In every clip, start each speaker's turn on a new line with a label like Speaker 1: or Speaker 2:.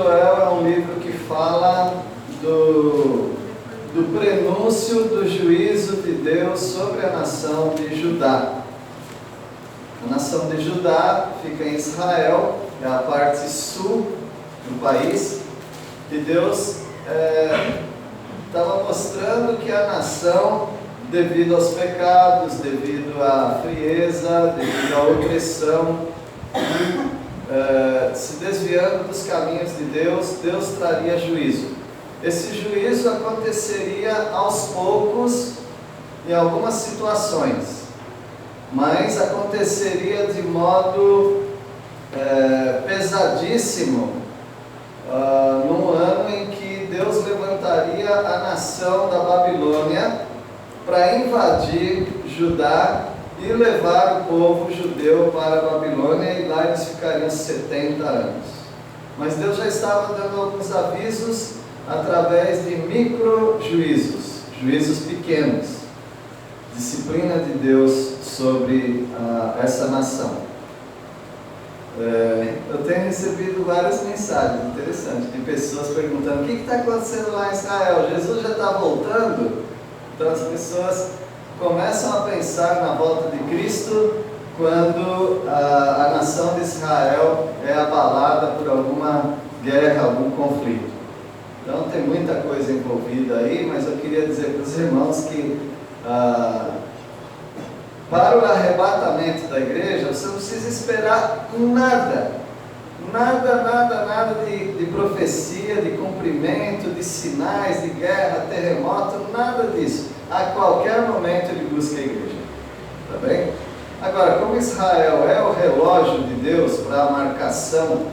Speaker 1: Joel é um livro que fala do prenúncio do juízo de Deus sobre a nação de Judá. A nação de Judá fica em Israel, é a parte sul do país, e Deus estava mostrando que a nação, devido aos pecados, devido à frieza, devido à opressão, se desviando dos caminhos de Deus, Deus traria juízo. Esse juízo aconteceria aos poucos, em algumas situações, mas aconteceria de modo pesadíssimo, num ano em que Deus levantaria a nação da Babilônia para invadir Judá e levar o povo judeu para a Babilônia, e lá eles ficariam 70 anos. Mas Deus já estava dando alguns avisos através de micro-juízos, juízos pequenos, disciplina de Deus sobre essa nação. Eu tenho recebido várias mensagens interessantes de pessoas perguntando: o que está acontecendo lá em Israel? Jesus já está voltando? Então as pessoas começam a pensar na volta de Cristo quando a nação de Israel é abalada por alguma guerra, algum conflito. Então tem muita coisa envolvida aí, mas eu queria dizer para os irmãos que para o arrebatamento da igreja, você não precisa esperar nada de profecia, de cumprimento, de sinais, de guerra, terremoto, nada disso. A qualquer momento ele busca a igreja, tá bem? Agora, como Israel é o relógio de Deus para a marcação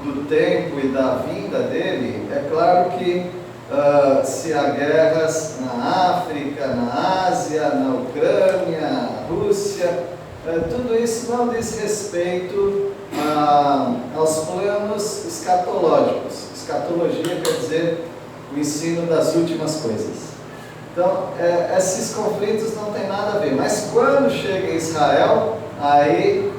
Speaker 1: do tempo e da vinda dele, é claro que se há guerras na África, na Ásia, na Ucrânia, na Rússia, tudo isso não diz respeito aos planos escatológicos. Escatologia quer dizer o ensino das últimas coisas. Então, esses conflitos não tem nada a ver. Mas quando chega em Israel, aí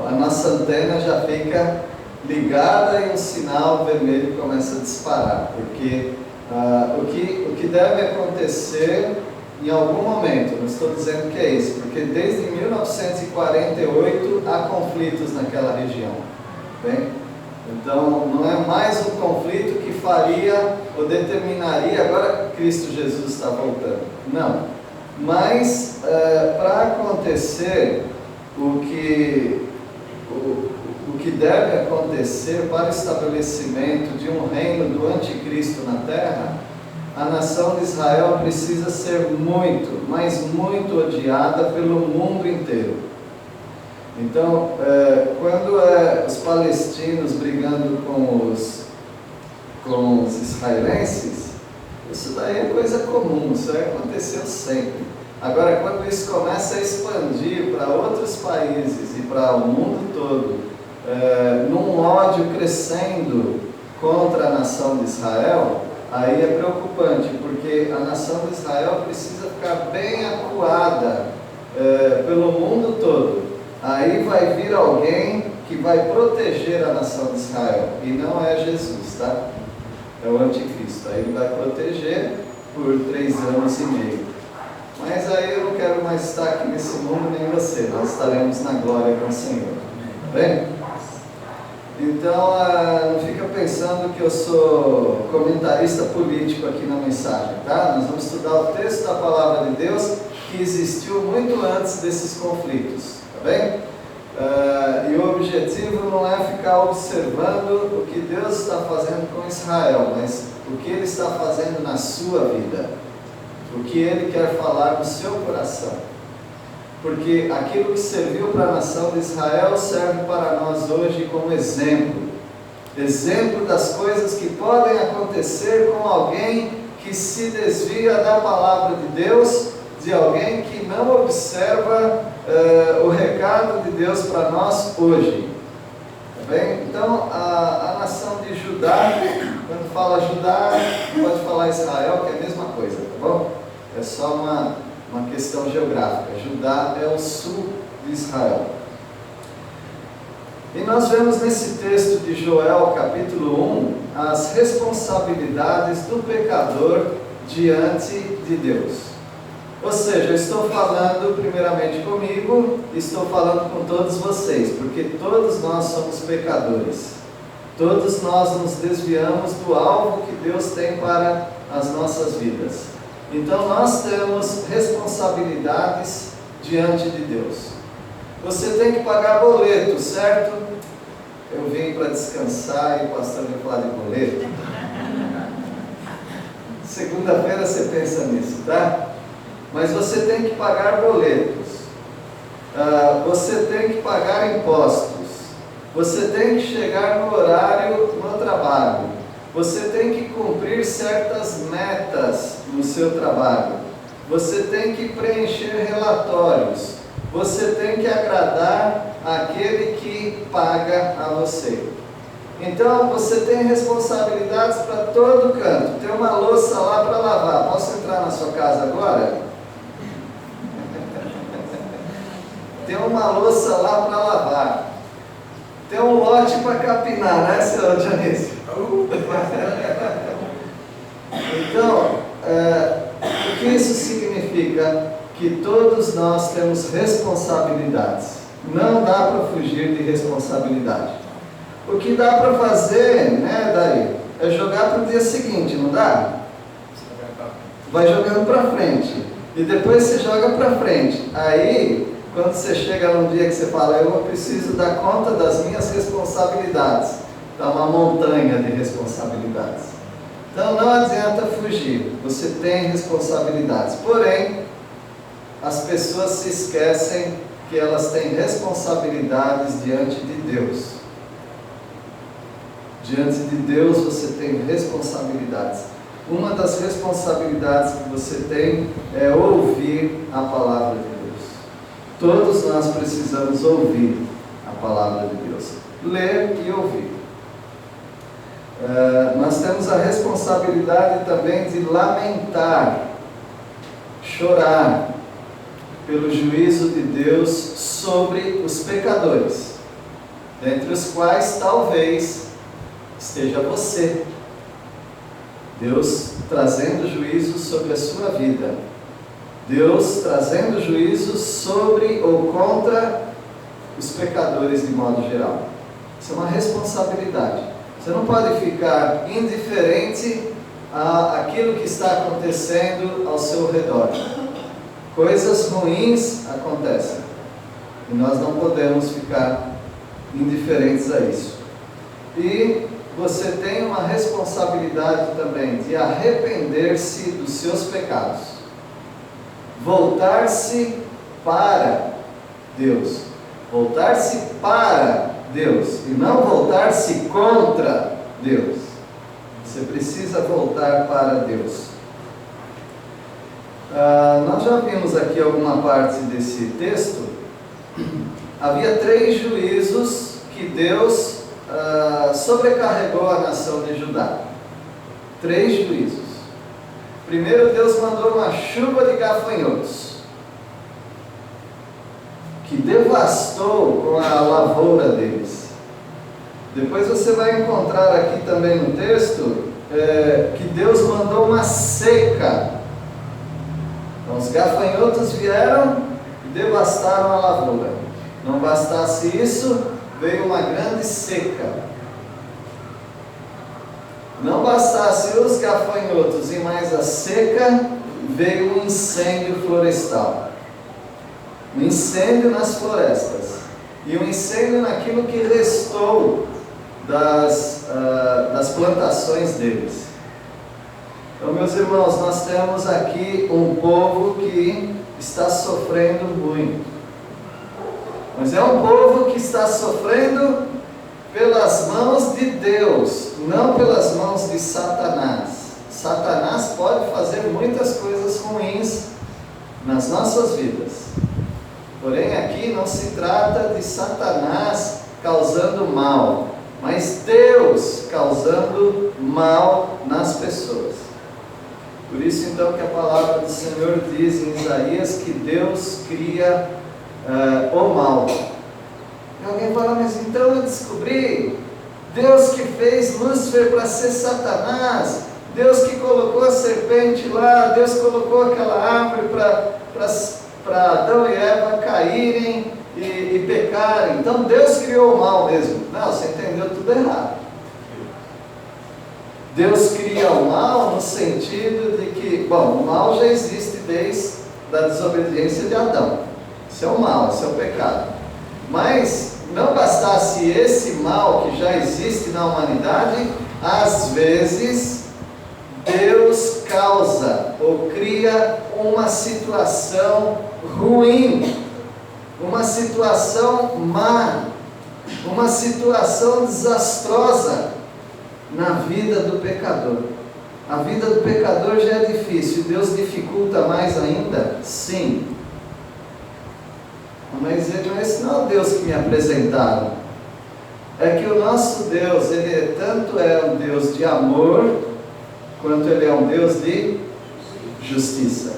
Speaker 1: a nossa antena já fica ligada e um sinal vermelho começa a disparar, porque o que deve acontecer em algum momento, não estou dizendo que é isso, porque desde 1948 há conflitos naquela região, bem? Então não é mais um conflito que faria ou determinaria agora Cristo Jesus está voltando, não, mas para acontecer o que deve acontecer para o estabelecimento de um reino do anticristo na terra, a nação de Israel precisa ser muito, mas muito odiada pelo mundo inteiro. Então, quando os palestinos brigando com os israelenses, isso daí é coisa comum, isso aí aconteceu sempre. Agora, quando isso começa a expandir para outros países e para o mundo todo, num ódio crescendo contra a nação de Israel, aí é preocupante, porque a nação de Israel precisa ficar bem acuada pelo mundo todo. Aí vai vir alguém que vai proteger a nação de Israel, e não é Jesus, tá? É o anticristo. Aí ele vai proteger por 3 anos e meio. Mas aí eu não quero mais estar aqui nesse mundo, nem você. Nós estaremos na glória com o Senhor. Tá bem? Então, não fica pensando que eu sou comentarista político aqui na mensagem, tá? Nós vamos estudar o texto da Palavra de Deus que existiu muito antes desses conflitos, tá bem? E o objetivo não é ficar observando o que Deus está fazendo com Israel, mas o que Ele está fazendo na sua vida, o que Ele quer falar no seu coração. Porque aquilo que serviu para a nação de Israel serve para nós hoje como exemplo das coisas que podem acontecer com alguém que se desvia da palavra de Deus, de alguém que não observa o recado de Deus para nós hoje. Tá bem? Então, a nação de Judá, quando fala Judá, pode falar Israel, que é a mesma coisa, tá bom? É só uma questão geográfica. Judá é o sul de Israel. E nós vemos nesse texto de Joel, capítulo 1, as responsabilidades do pecador diante de Deus. Ou seja, eu estou falando primeiramente comigo, estou falando com todos vocês, porque todos nós somos pecadores. Todos nós nos desviamos do alvo que Deus tem para as nossas vidas. Então nós temos responsabilidades diante de Deus. Você tem que pagar boleto, certo? Eu vim para descansar e o pastor vai falar de boleto. Segunda-feira você pensa nisso, tá? Mas você tem que pagar boletos. Você tem que pagar impostos. Você tem que chegar no horário no trabalho. Você tem que cumprir certas metas no seu trabalho. Você tem que preencher relatórios. Você tem que agradar aquele que paga a você. Então você tem responsabilidades para todo canto. Tem uma louça lá para lavar. Posso entrar na sua casa agora? Tem uma louça lá para lavar. Tem um lote para capinar, né, senhor Dionísio? Então, o que isso significa? Que todos nós temos responsabilidades. Não dá para fugir de responsabilidade. O que dá para fazer, né, daí, é jogar para o dia seguinte, não dá? Vai jogando para frente. E depois você joga para frente. Aí, quando você chega num dia que você fala, eu preciso dar conta das minhas responsabilidades. Está uma montanha de responsabilidades. Então não adianta fugir. Você tem responsabilidades. Porém, as pessoas se esquecem que elas têm responsabilidades diante de Deus. Diante de Deus você tem responsabilidades. Uma das responsabilidades que você tem é ouvir a palavra de Deus. Todos nós precisamos ouvir a palavra de Deus. Ler e ouvir. Nós temos a responsabilidade também de lamentar, chorar pelo juízo de Deus sobre os pecadores, dentre os quais talvez esteja você. Deus trazendo juízo sobre a sua vida. Deus trazendo juízo sobre ou contra os pecadores de modo geral. Isso é uma responsabilidade. Você não pode ficar indiferente àquilo que está acontecendo ao seu redor. Coisas ruins acontecem. E nós não podemos ficar indiferentes a isso. E você tem uma responsabilidade também de arrepender-se dos seus pecados. Voltar-se para Deus. Voltar-se para Deus. E não voltar-se contra Deus. Você precisa voltar para Deus. Nós já vimos aqui alguma parte desse texto. Havia 3 juízos que Deus sobrecarregou a nação de Judá. 3 juízos. Primeiro, Deus mandou uma chuva de gafanhotos, que devastou com a lavoura deles. Depois você vai encontrar aqui também no texto, que Deus mandou uma seca. Então os gafanhotos vieram e devastaram a lavoura. Não bastasse isso, veio uma grande seca. Não bastasse os gafanhotos e mais a seca, veio um incêndio florestal. Um incêndio nas florestas. E um incêndio naquilo que restou das plantações deles. Então, meus irmãos, nós temos aqui um povo que está sofrendo muito. Mas é um povo que está sofrendo pelas mãos de Deus, não pelas mãos de Satanás. Satanás pode fazer muitas coisas ruins nas nossas vidas. Porém, aqui não se trata de Satanás causando mal, mas Deus causando mal nas pessoas. Por isso, então, que a palavra do Senhor diz em Isaías que Deus cria o mal. E alguém fala, mas então eu descobri, Deus que fez Lúcifer para ser Satanás, Deus que colocou a serpente lá, Deus colocou aquela árvore para Adão e Eva caírem e pecarem. Então Deus criou o mal mesmo. Não, você entendeu tudo errado. Deus cria o mal no sentido de que, bom, o mal já existe desde a desobediência de Adão. Isso é o mal, isso é o pecado. Mas não bastasse esse mal que já existe na humanidade, às vezes Deus causa ou cria uma situação ruim, uma situação má, uma situação desastrosa na vida do pecador. A vida do pecador já é difícil, Deus dificulta mais ainda? Sim. Mas esse não é o Deus que me apresentaram. É que o nosso Deus, Ele tanto é um Deus de amor, quanto Ele é um Deus de justiça.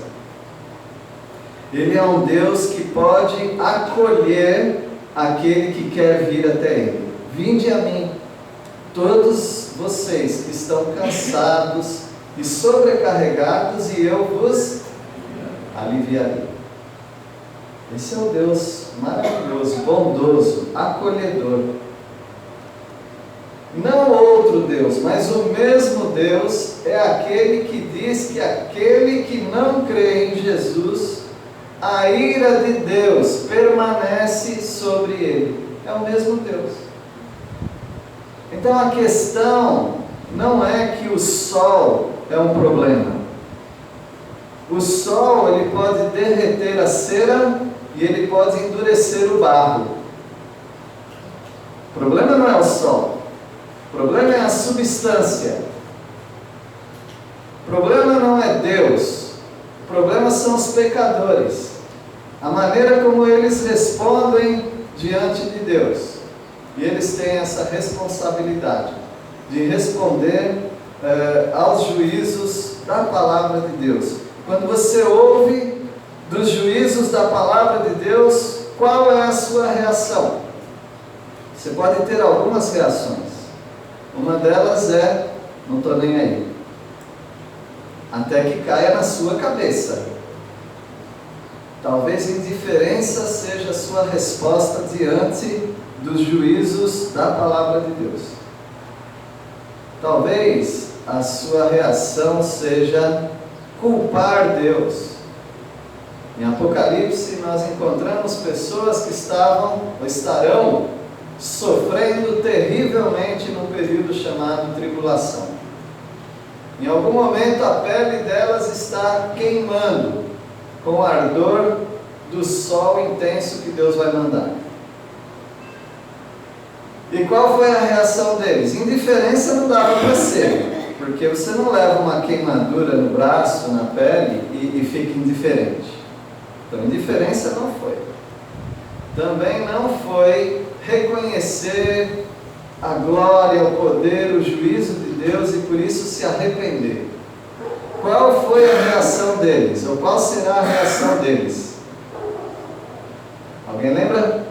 Speaker 1: Ele é um Deus que pode acolher aquele que quer vir até Ele. Vinde a mim, todos vocês que estão cansados e sobrecarregados, e eu vos aliviarei. Esse é o Deus maravilhoso, bondoso, acolhedor. Não outro Deus, mas o mesmo Deus é aquele que diz que aquele que não crê em Jesus, a ira de Deus permanece sobre ele. É o mesmo Deus. Então a questão não é que o sol é um problema. O sol, ele pode derreter a cera e ele pode endurecer o barro. O problema não é o sol. O problema é a substância. O problema não é Deus. O problema são os pecadores. A maneira como eles respondem diante de Deus. E eles têm essa responsabilidade de responder aos juízos da palavra de Deus. Quando você ouve dos juízos da palavra de Deus, qual é a sua reação? Você pode ter algumas reações. Uma delas é, não estou nem aí. Até que caia na sua cabeça. Talvez indiferença seja a sua resposta diante dos juízos da palavra de Deus. Talvez a sua reação seja culpar Deus. Em Apocalipse nós encontramos pessoas que estavam ou estarão sofrendo terrivelmente num período chamado tribulação. Em algum momento a pele delas está queimando com o ardor do sol intenso que Deus vai mandar. E qual foi a reação deles? Indiferença não dava para ser, porque você não leva uma queimadura no braço, na pele e fica indiferente. Então indiferença não foi. Também não foi reconhecer a glória, o poder, o juízo de Deus e por isso se arrepender. Qual foi a reação deles? Ou qual será a reação deles? Alguém lembra?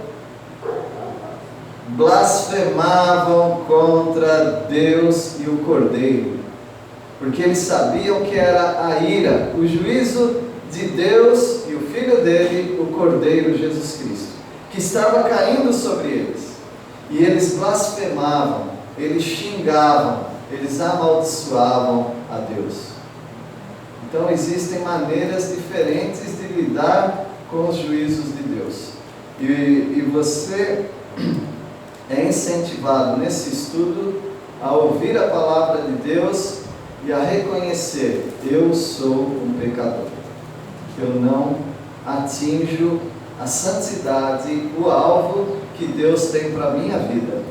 Speaker 1: Blasfemavam contra Deus e o Cordeiro, porque eles sabiam que era a ira, o juízo de Deus e o Filho dele, o Cordeiro Jesus Cristo, que estava caindo sobre eles. E eles blasfemavam, eles xingavam, eles amaldiçoavam a Deus. Então existem maneiras diferentes de lidar com os juízos de Deus. E você é incentivado nesse estudo a ouvir a palavra de Deus e a reconhecer: eu sou um pecador. Eu não atinjo a santidade, o alvo que Deus tem para a minha vida.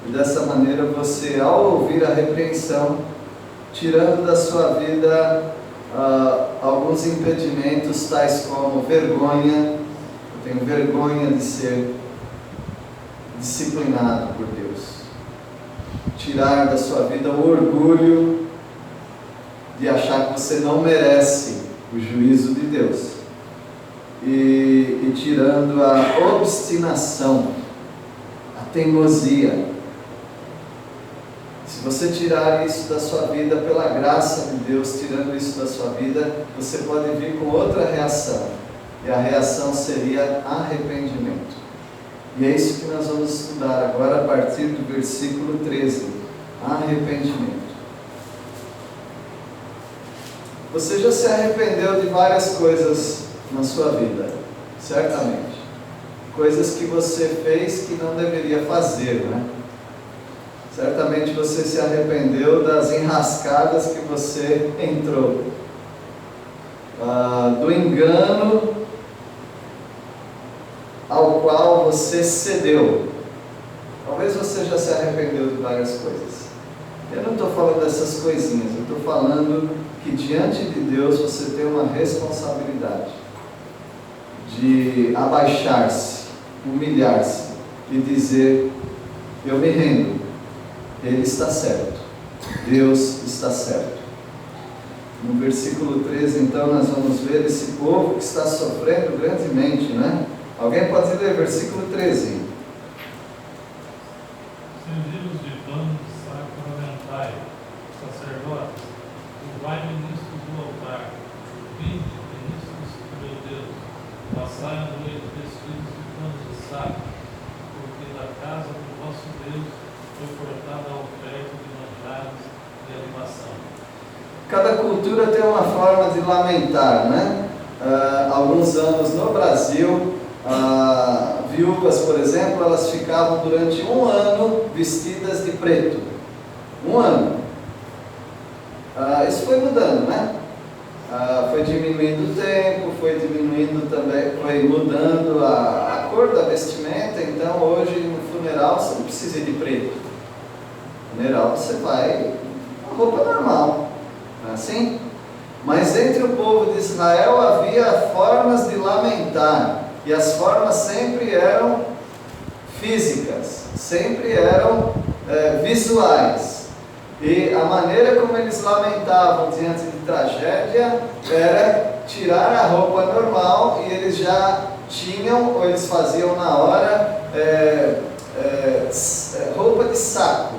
Speaker 1: E dessa maneira você, ao ouvir a repreensão, tirando da sua vida alguns impedimentos, tais como vergonha. Eu tenho vergonha de ser disciplinado por Deus. Tirar da sua vida o orgulho de achar que você não merece o juízo de Deus. E tirando a obstinação teimosia. Se você tirar isso da sua vida, pela graça de Deus, tirando isso da sua vida, você pode vir com outra reação. E a reação seria arrependimento. E é isso que nós vamos estudar agora a partir do versículo 13. Arrependimento. Você já se arrependeu de várias coisas na sua vida, certamente. Coisas que você fez que não deveria fazer, né? Certamente você se arrependeu das enrascadas que você entrou, do engano ao qual você cedeu. Talvez você já se arrependeu de várias coisas. Eu não estou falando dessas coisinhas, eu estou falando que diante de Deus você tem uma responsabilidade de abaixar-se, humilhar-se e dizer: eu me rendo, Ele está certo, Deus está certo. No versículo 13, então, nós vamos ver esse povo que está sofrendo grandemente, né? Alguém pode ler versículo 13?
Speaker 2: Cingidos de pano de saco lamentai, sacerdotes, louvai ministros do altar, vinde, ministros do meu Deus, passai a noite vestidos de panos de saco, porque da casa do vosso Deus foi cortada a oferta de manjares e a libação.
Speaker 1: Cada cultura tem uma forma de lamentar, né? Alguns anos no Brasil, viúvas, por exemplo, elas ficavam durante um ano vestidas de preto. Um ano. Isso foi mudando, né? Foi diminuindo o tempo, foi diminuindo também, foi mudando a cor da vestimenta. Então hoje no funeral você não precisa ir de preto. No funeral você vai com roupa normal, não é assim? Mas entre o povo de Israel havia formas de lamentar. E as formas sempre eram físicas, sempre eram visuais. E a maneira como eles lamentavam diante de tragédia era tirar a roupa normal, e eles já tinham, ou eles faziam na hora, roupa de saco.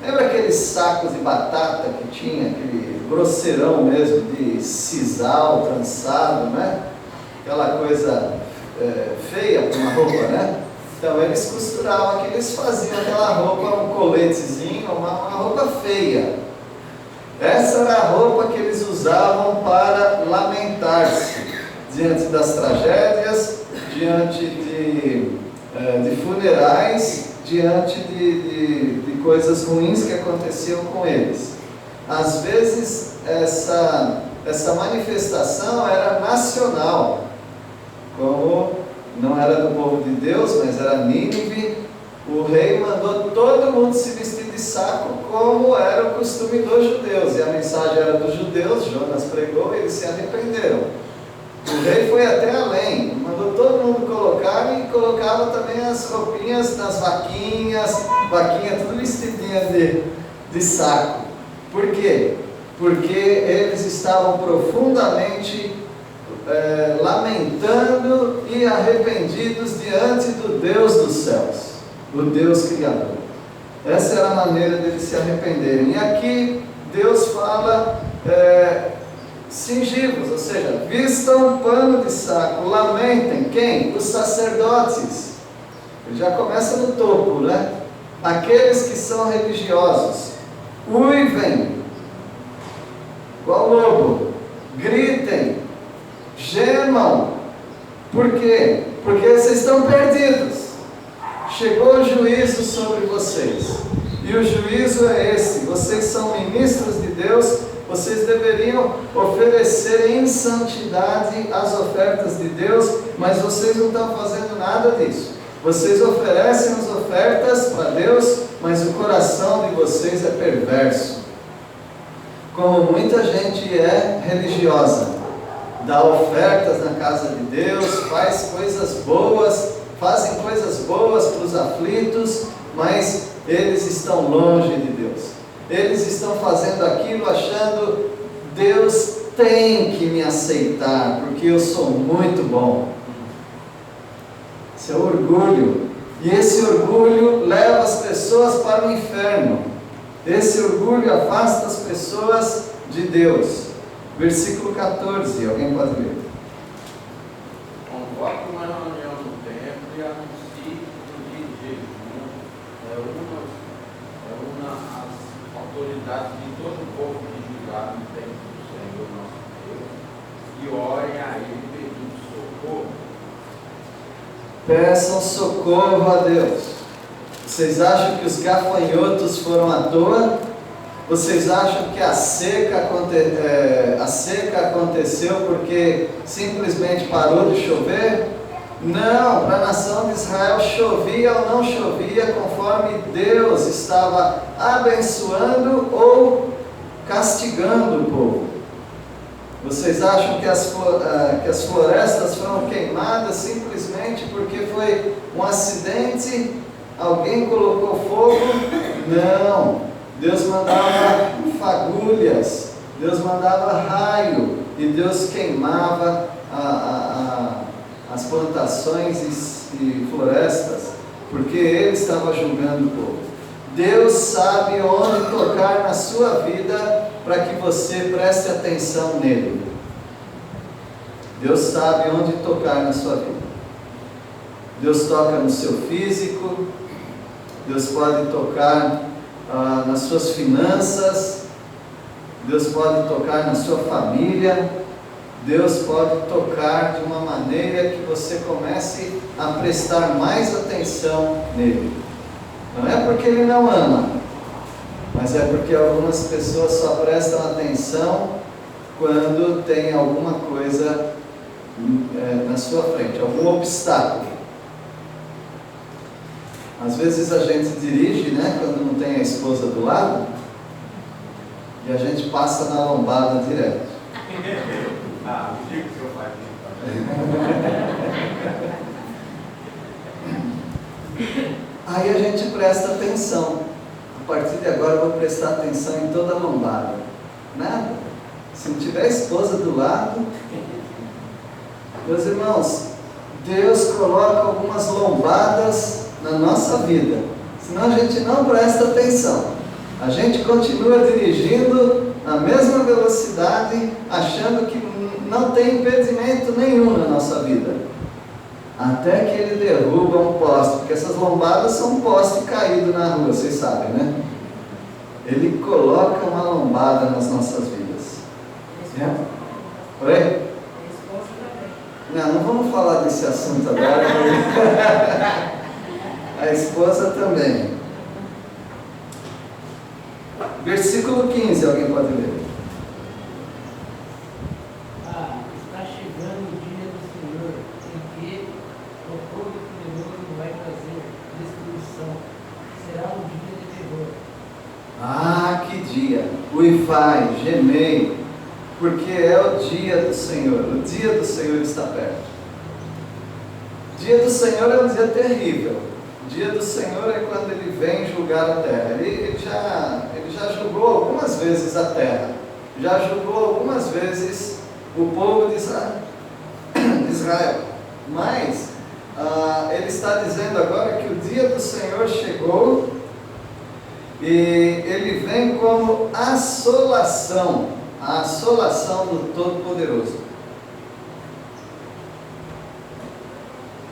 Speaker 1: Lembra aqueles sacos de batata que tinha, aquele grosseirão mesmo, de sisal, trançado, né? Aquela coisa feia para uma roupa, né? Então eles costuravam aqui, eles faziam aquela roupa, um coletezinho, uma roupa feia. Essa era a roupa que eles usavam para lamentar-se diante das tragédias, diante de funerais, diante de coisas ruins que aconteciam com eles. Às vezes essa manifestação era nacional, como não era do povo de Deus, mas era Nínive. O rei mandou todo mundo se vestir de saco, como era o costume dos judeus, e a mensagem era dos judeus. Jonas pregou e eles se arrependeram. O rei foi até além, mandou todo mundo colocar, e colocava também as roupinhas das vaquinha tudo vestidinha de saco. Por quê? Porque eles estavam profundamente lamentando e arrependidos diante do Deus dos céus, o Deus Criador. Essa era a maneira deles se arrependerem. E aqui Deus fala cingivos, ou seja, vistam pano de saco, lamentem. Quem? Os sacerdotes. Ele já começa no topo, né? Aqueles que são religiosos, uivem igual lobo, gritem, gemam. Por quê? Porque vocês estão perdidos. Chegou o juízo sobre vocês, e o juízo é esse: vocês são ministros de Deus, vocês deveriam oferecer em santidade as ofertas de Deus, mas vocês não estão fazendo nada disso. Vocês oferecem as ofertas para Deus, mas o coração de vocês é perverso. Como muita gente é religiosa, dá ofertas na casa de Deus, faz coisas boas, fazem coisas boas para os aflitos, mas eles estão longe de Deus. Eles estão fazendo aquilo achando: Deus tem que me aceitar, porque eu sou muito bom. Isso é orgulho, E esse orgulho leva as pessoas para o inferno. Esse orgulho afasta as pessoas de Deus. Versículo 14, alguém pode ler?
Speaker 3: Convoque uma reunião no templo e anuncie no dia de jejum, reúna as autoridades de todo o povo de Judá no templo do Senhor nosso Deus e orem a Ele pedindo socorro.
Speaker 1: Peçam socorro a Deus. Vocês acham que os gafanhotos foram à toa? Vocês acham que a seca aconteceu porque simplesmente parou de chover? Não, para a nação de Israel chovia ou não chovia conforme Deus estava abençoando ou castigando o povo. Vocês acham que as florestas foram queimadas simplesmente porque foi um acidente? Alguém colocou fogo? Não. Deus mandava fagulhas, Deus mandava raio e Deus queimava as plantações e florestas, porque Ele estava julgando o povo. Deus sabe onde tocar na sua vida para que você preste atenção nele. Deus sabe onde tocar na sua vida. Deus toca no seu físico, Deus pode tocar nas suas finanças, Deus pode tocar na sua família, Deus pode tocar de uma maneira que você comece a prestar mais atenção nele. Não é porque Ele não ama, mas é porque algumas pessoas só prestam atenção quando tem alguma coisa na sua frente, algum obstáculo. Às vezes a gente dirige, né, quando não tem a esposa do lado, e a gente passa na lombada direto.
Speaker 3: O dia que o senhor faz isso.
Speaker 1: Aí a gente presta atenção. A partir de agora eu vou prestar atenção em toda a lombada. Nada. Se não tiver a esposa do lado, meus irmãos, Deus coloca algumas lombadas na nossa vida, senão a gente não presta atenção, a gente continua dirigindo na mesma velocidade, achando que não tem impedimento nenhum na nossa vida, até que Ele derruba um poste, porque essas lombadas são um poste caído na rua, vocês sabem, né? Ele coloca uma lombada nas nossas vidas. Oi? Não vamos falar desse assunto agora. A esposa também. Versículo 15, alguém pode ler?
Speaker 4: Está chegando o dia do Senhor, em que o povo temeroso vai trazer destruição. Será um dia de terror.
Speaker 1: Que dia! Uivai, gemei, porque é o dia do Senhor. O dia do Senhor está perto. O dia do Senhor é um dia terrível. O dia do Senhor é quando Ele vem julgar a terra. Ele já julgou algumas vezes a terra. Já julgou algumas vezes o povo de Israel. Mas Ele está dizendo agora que o dia do Senhor chegou e Ele vem como assolação. A assolação do Todo-Poderoso.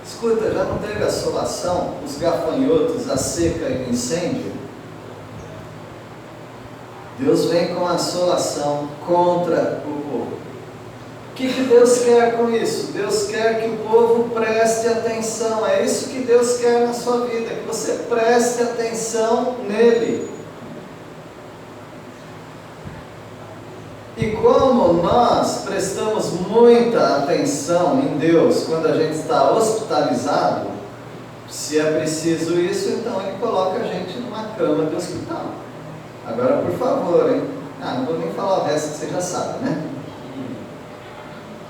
Speaker 1: Escuta, já não teve assolação, os gafanhotos, a seca e o incêndio? Deus vem com assolação contra o povo. O que Deus quer com isso? Deus quer que o povo preste atenção. É isso que Deus quer na sua vida, que você preste atenção nele. E como nós prestamos muita atenção em Deus quando a gente está hospitalizado, se é preciso isso, então Ele coloca a gente numa cama de hospital. Agora, por favor, hein? Não vou nem falar o resto que você já sabe, né?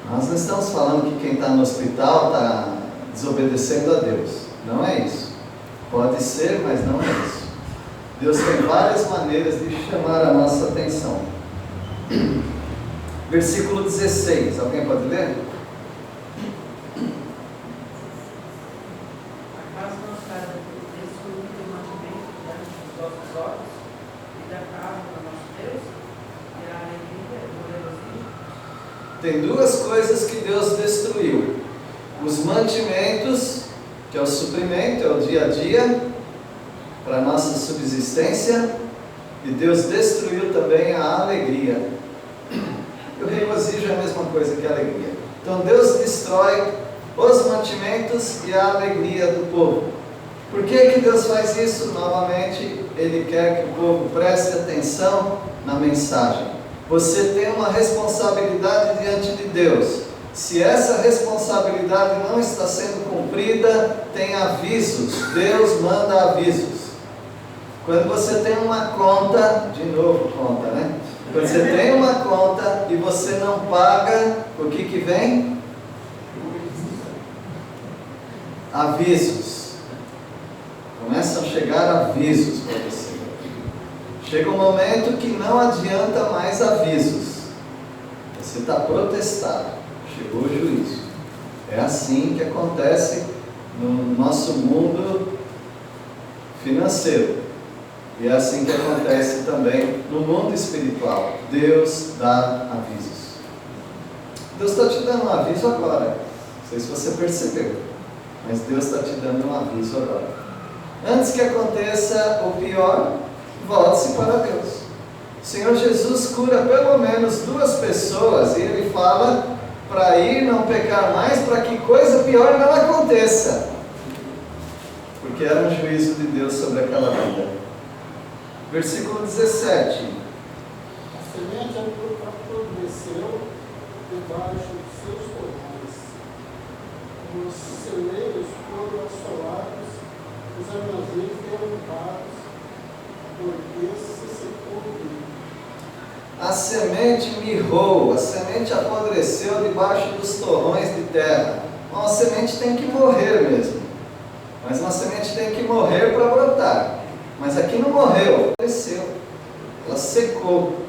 Speaker 1: Nós não estamos falando que quem está no hospital está desobedecendo a Deus. Não é isso. Pode ser, mas não é isso. Deus tem várias maneiras de chamar a nossa atenção. Versículo 16, alguém pode ler?
Speaker 4: Acaso não está
Speaker 1: tem duas coisas que Deus destruiu: os mantimentos, que é o suprimento, é o dia a dia, para a nossa subsistência, e Deus destruiu também a alegria. E o regozijo é a mesma coisa que a alegria. Então Deus destrói os mantimentos e a alegria do povo. Por que Deus faz isso? Novamente, Ele quer que o povo preste atenção na mensagem. Você tem uma responsabilidade diante de Deus. Se essa responsabilidade não está sendo cumprida, tem avisos. Deus manda avisos. Quando você tem uma conta, de novo conta, né? Quando você tem uma conta e você não paga, o que vem? Avisos. Começam a chegar avisos para você. Chega um momento que não adianta mais avisos. Você está protestado. Chegou o juízo. É assim que acontece no nosso mundo financeiro. E é assim que acontece também no mundo espiritual. Deus dá avisos. Deus está te dando um aviso agora. Não sei se você percebeu, mas Deus está te dando um aviso agora. Antes que aconteça o pior, volte-se para Deus. O Senhor Jesus cura pelo menos 2 pessoas e Ele fala para ir não pecar mais, para que coisa pior não aconteça. Porque era um juízo de Deus sobre aquela vida. Versículo 17.
Speaker 5: A semente apodreceu debaixo dos seus torrões. Os celeiros foram assolados, os armazéns derrubados, porque se secou o trigo.
Speaker 1: A semente mirrou, a semente apodreceu debaixo dos torrões de terra. Uma semente tem que morrer mesmo. Mas uma semente tem que morrer para brotar. Mas aqui não morreu, cresceu, ela secou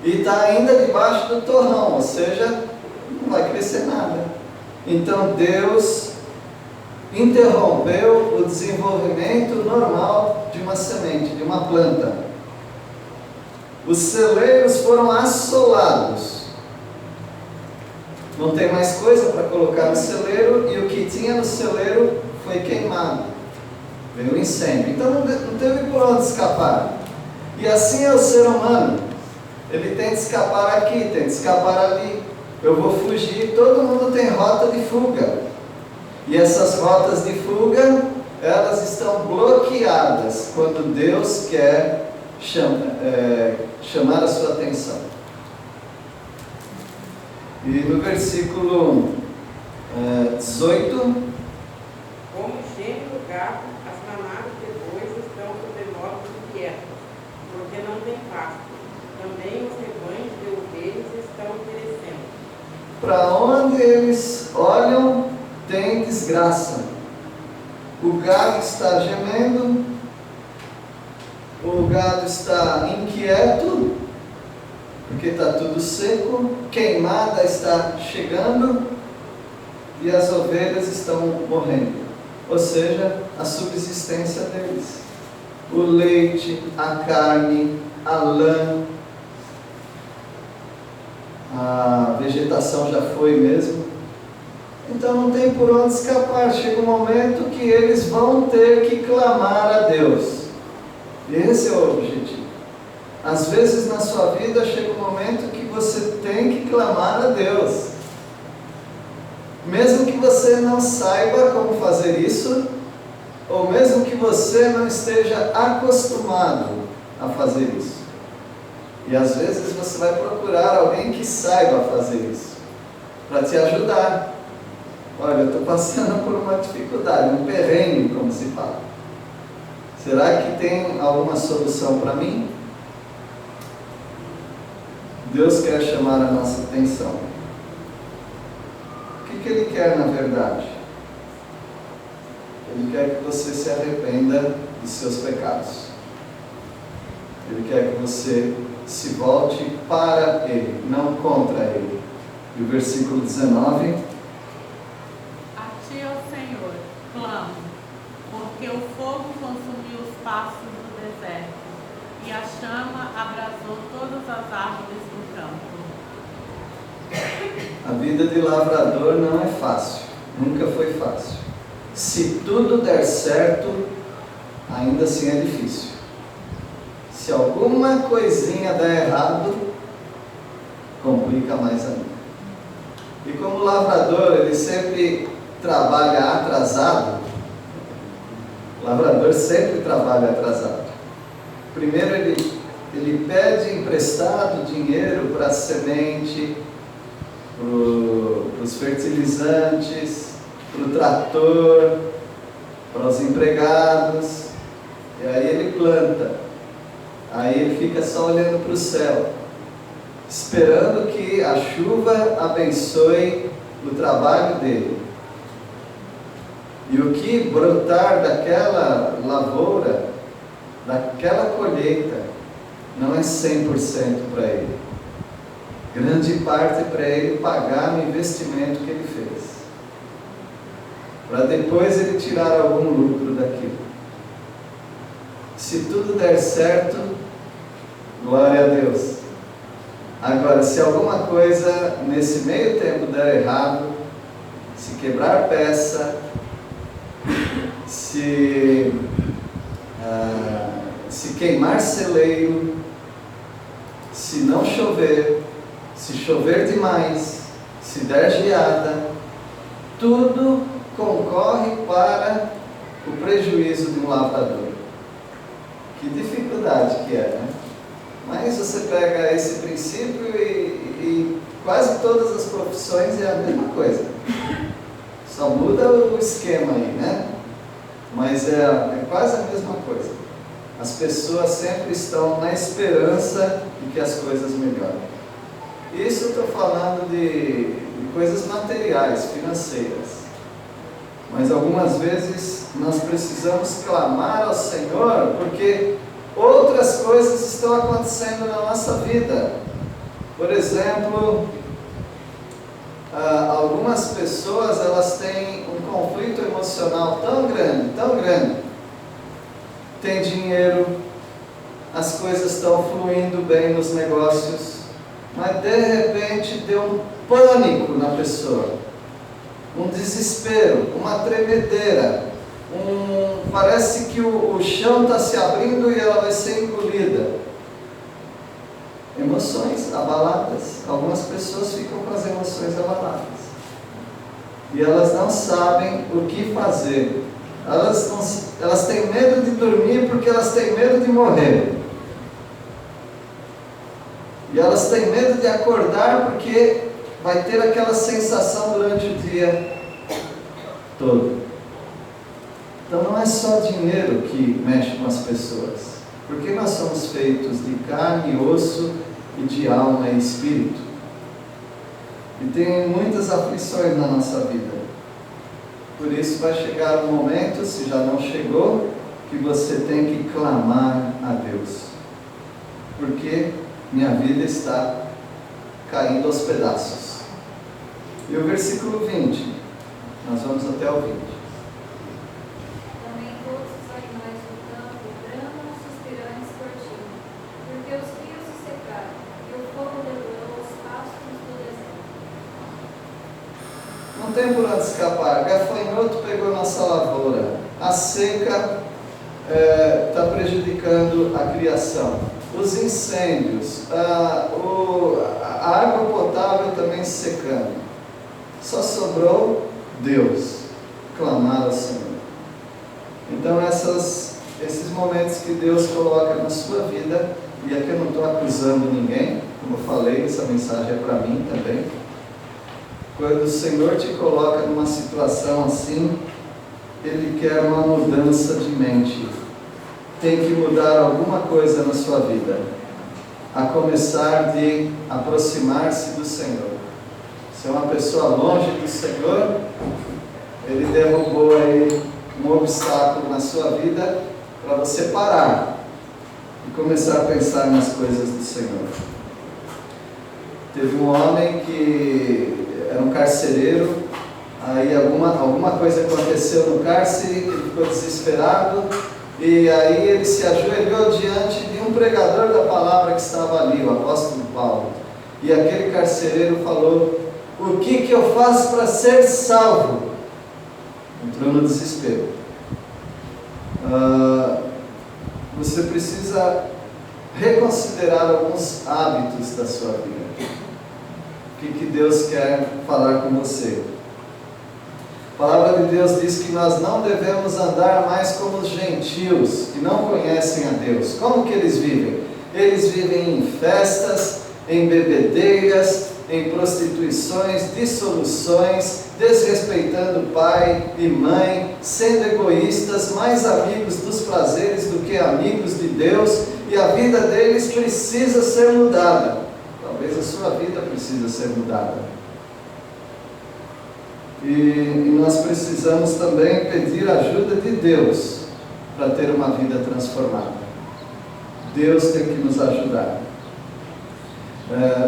Speaker 1: e está ainda debaixo do torrão, ou seja, não vai crescer nada. Então Deus interrompeu o desenvolvimento normal de uma semente, de uma planta. Os celeiros foram assolados, não tem mais coisa para colocar no celeiro, e o que tinha no celeiro foi queimado. Veio o incêndio. Então não teve por onde escapar. E assim é o ser humano. Ele tem de escapar aqui, tem de escapar ali. Eu vou fugir. Todo mundo tem rota de fuga. E essas rotas de fuga, elas estão bloqueadas quando Deus quer chamar a sua atenção. E no versículo 18...
Speaker 6: Como geme o gado, as manadas de bois estão sobre modos inquietos, porque não tem pasto. Também os rebanhos de ovelhas estão perecendo.
Speaker 1: Para onde eles olham, tem desgraça. O gado está gemendo, o gado está inquieto, porque está tudo seco, queimada está chegando e as ovelhas estão morrendo. Ou seja, a subsistência deles. O leite, a carne, a lã, a vegetação já foi mesmo. Então não tem por onde escapar. Chega um momento que eles vão ter que clamar a Deus. Esse é o objetivo. Às vezes na sua vida chega um momento que você tem que clamar a Deus. Mesmo que você não saiba como fazer isso, ou mesmo que você não esteja acostumado a fazer isso. E às vezes você vai procurar alguém que saiba fazer isso, para te ajudar. Olha, eu estou passando por uma dificuldade, um perrengue, como se fala. Será que tem alguma solução para mim? Deus quer chamar a nossa atenção. O que Ele quer na verdade? Ele quer que você se arrependa dos seus pecados. Ele quer que você se volte para Ele, não contra Ele. E o versículo 19:
Speaker 7: A ti, ó Senhor, clamo, porque o fogo consumiu os pastos do deserto, e a chama abrasou todas as árvores do campo.
Speaker 1: A vida de lavrador não é fácil, nunca foi fácil. Se tudo der certo, ainda assim é difícil. Se alguma coisinha der errado, complica mais ainda. E como lavrador, ele sempre trabalha atrasado. O lavrador sempre trabalha atrasado. Primeiro ele pede emprestado dinheiro para a semente, para os fertilizantes, para o trator, para os empregados, e aí ele planta. Aí ele fica só olhando para o céu, esperando que a chuva abençoe o trabalho dele. E o que brotar daquela lavoura, daquela colheita, não é 100% para ele. Grande parte para ele pagar no investimento que ele fez, para depois ele tirar algum lucro daquilo. Se tudo der certo, glória a Deus. Agora, se alguma coisa nesse meio tempo der errado, se quebrar peça, se queimar celeiro, se não chover, se chover demais, se der geada, tudo concorre para o prejuízo de um lavrador. Que dificuldade que é, né? Mas você pega esse princípio e quase todas as profissões é a mesma coisa. Só muda o esquema aí, né? Mas é quase a mesma coisa. As pessoas sempre estão na esperança de que as coisas melhorem. Isso eu estou falando de coisas materiais, financeiras. Mas algumas vezes nós precisamos clamar ao Senhor, porque outras coisas estão acontecendo na nossa vida. Por exemplo, algumas pessoas elas têm um conflito emocional tão grande. Tem dinheiro, as coisas estão fluindo bem nos negócios, mas de repente deu um pânico na pessoa, um desespero, uma tremedeira, parece que o chão está se abrindo e ela vai ser engolida. Emoções abaladas. Algumas pessoas ficam com as emoções abaladas e elas não sabem o que fazer. Elas têm medo de dormir porque elas têm medo de morrer. E elas têm medo de acordar porque vai ter aquela sensação durante o dia todo. Então não é só dinheiro que mexe com as pessoas, porque nós somos feitos de carne e osso e de alma e espírito. E tem muitas aflições na nossa vida. Por isso vai chegar um momento, se já não chegou, que você tem que clamar a Deus. Porque minha vida está caindo aos pedaços. E o versículo 20, nós vamos até o 20.
Speaker 8: Também todos os animais do campo bramam suspirantes por ti, porque os rios se secaram, e o fogo devorou os pastos do deserto.
Speaker 1: Não tem por onde escapar. Gafanhoto pegou nossa lavoura. A seca está prejudicando a criação. Os incêndios, a água potável também se secando. Só sobrou Deus, clamar ao Senhor. Então esses momentos que Deus coloca na sua vida, e aqui eu não estou acusando ninguém, como eu falei, essa mensagem é para mim também. Quando o Senhor te coloca numa situação assim, Ele quer uma mudança de mente. Tem que mudar alguma coisa na sua vida, a começar de aproximar-se do Senhor. Se é uma pessoa longe do Senhor, Ele derrubou aí um obstáculo na sua vida para você parar e começar a pensar nas coisas do Senhor. Teve um homem que era um carcereiro, aí alguma coisa aconteceu no cárcere, ele ficou desesperado, e aí ele se ajoelhou diante de um pregador da palavra que estava ali, o apóstolo Paulo. E aquele carcereiro falou O que eu faço para ser salvo? Entrou no desespero. Você precisa reconsiderar alguns hábitos da sua vida. O que Deus quer falar com você? A palavra de Deus diz que nós não devemos andar mais como os gentios, que não conhecem a Deus. Como que eles vivem? Eles vivem em festas, em bebedeiras, em prostituições, dissoluções, desrespeitando pai e mãe, sendo egoístas, mais amigos dos prazeres do que amigos de Deus, e a vida deles precisa ser mudada. Talvez a sua vida precisa ser mudada. E nós precisamos também pedir a ajuda de Deus para ter uma vida transformada. Deus tem que nos ajudar.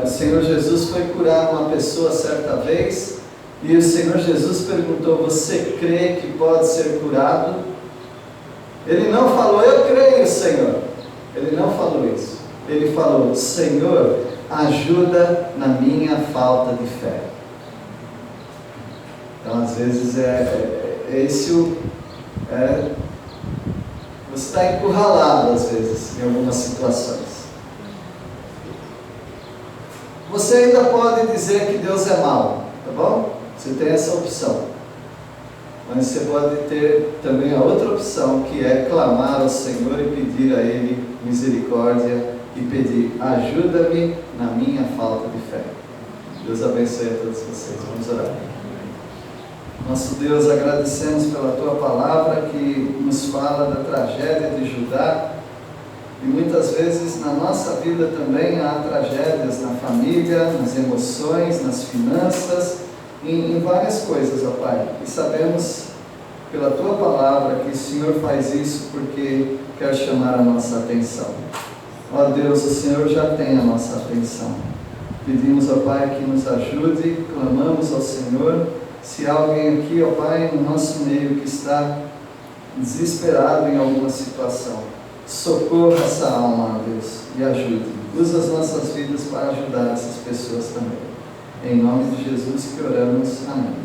Speaker 1: O Senhor Jesus foi curar uma pessoa certa vez, e o Senhor Jesus perguntou: você crê que pode ser curado? Ele não falou: eu creio, Senhor. Ele não falou isso. Ele falou: Senhor, ajuda na minha falta de fé. Então, às vezes, você está encurralado, às vezes, em algumas situações. Você ainda pode dizer que Deus é mau, tá bom? Você tem essa opção. Mas você pode ter também a outra opção, que é clamar ao Senhor e pedir a Ele misericórdia e pedir: ajuda-me na minha falta de fé. Deus abençoe a todos vocês. Vamos orar. Nosso Deus, agradecemos pela Tua palavra que nos fala da tragédia de Judá. E muitas vezes na nossa vida também há tragédias na família, nas emoções, nas finanças, em várias coisas, ó Pai. E sabemos pela Tua palavra que o Senhor faz isso porque quer chamar a nossa atenção. Ó Deus, o Senhor já tem a nossa atenção. Pedimos, ó Pai, que nos ajude, clamamos ao Senhor. Se há alguém aqui, ó Pai, no nosso meio que está desesperado em alguma situação, socorra essa alma, ó Deus, e ajude. Usa as nossas vidas para ajudar essas pessoas também. Em nome de Jesus que oramos. Amém.